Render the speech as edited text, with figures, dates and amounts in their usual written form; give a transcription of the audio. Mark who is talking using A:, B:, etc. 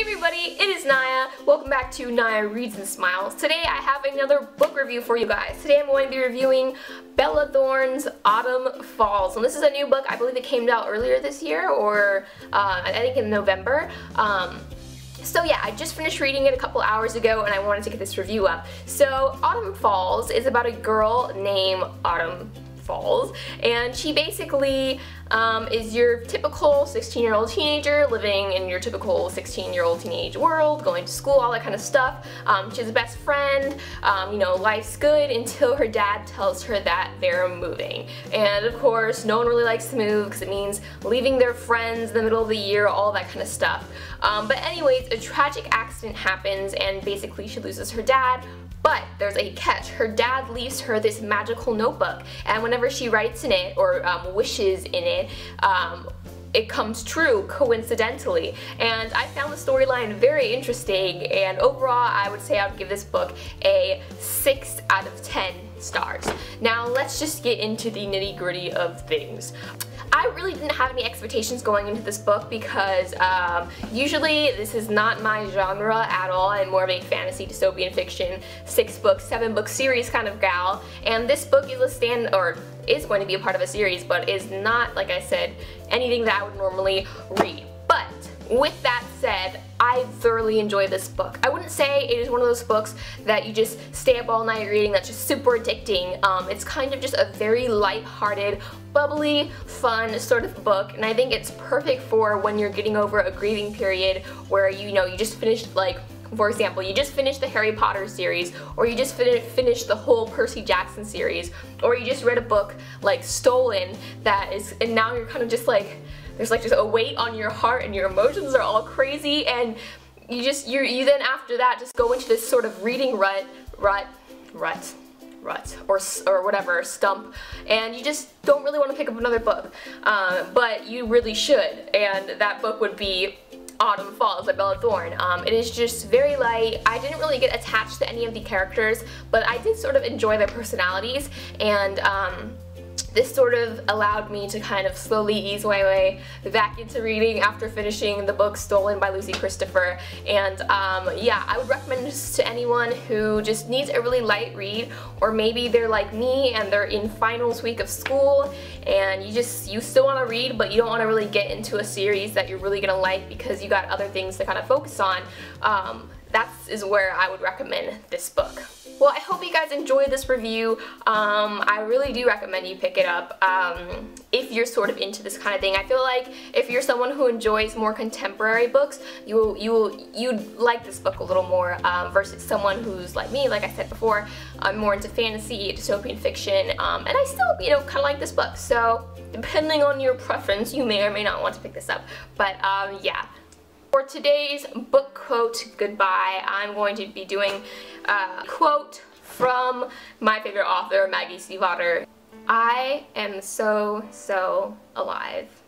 A: everybody, it is Naya. Welcome back to Naya Reads and Smiles. Today I have another book review for you guys. Today I'm going to be reviewing Bella Thorne's Autumn Falls. And this is a new book. I believe it came out earlier this year, or I think in November. So yeah, I just finished reading it a couple hours ago and I wanted to get this review up. So Autumn Falls is about a girl named Autumn Falls, and she basically is your typical 16-year-old teenager living in your typical 16-year-old teenage world, going to school, all that kind of stuff. She has a best friend, you know, life's good until her dad tells her that they're moving. And of course, no one really likes to move because it means leaving their friends in the middle of the year, all that kind of stuff. But anyways, a tragic accident happens and basically she loses her dad. But there's a catch. Her dad leaves her this magical notebook, and whenever she writes in it or wishes in it, it comes true coincidentally. And I found the storyline very interesting, and overall I would say I would give this book a 6 out of 10 stars. Now let's just get into the nitty-gritty of things. I really didn't have any expectations going into this book because usually this is not my genre at all. I'm more of a fantasy dystopian fiction 6-book, 7-book series kind of gal, and this book is is going to be a part of a series, but is not, like I said, anything that I would normally read. But with that said, I thoroughly enjoy this book. I wouldn't say it is one of those books that you just stay up all night reading that's just super addicting. It's kind of just a very light-hearted, bubbly, fun sort of book, and I think it's perfect for when you're getting over a grieving period where you just finished, like, for example, you just finished the Harry Potter series, or you just finished the whole Percy Jackson series, or you just read a book like Stolen and now you're kind of just like, there's like just a weight on your heart and your emotions are all crazy, and you then after that just go into this sort of reading rut or whatever, stump, and you just don't really want to pick up another book, but you really should, and that book would be Autumn Falls by Bella Thorne. It is just very light. I didn't really get attached to any of the characters, but I did sort of enjoy their personalities, and this sort of allowed me to kind of slowly ease my way back into reading after finishing the book Stolen by Lucy Christopher. And yeah, I would recommend this to anyone who just needs a really light read, or maybe they're like me and they're in finals week of school and you still want to read but you don't want to really get into a series that you're really gonna like because you got other things to kind of focus on. That is where I would recommend this book. Well, I hope you guys enjoyed this review. I really do recommend you pick it up if you're sort of into this kind of thing. I feel like if you're someone who enjoys more contemporary books, you'd like this book a little more versus someone who's like me, like I said before. I'm more into fantasy, dystopian fiction, and I still, kind of like this book. So depending on your preference, you may or may not want to pick this up. But yeah. For today's book quote goodbye, I'm going to be doing a quote from my favorite author, Maggie Stiefvater. I am so alive.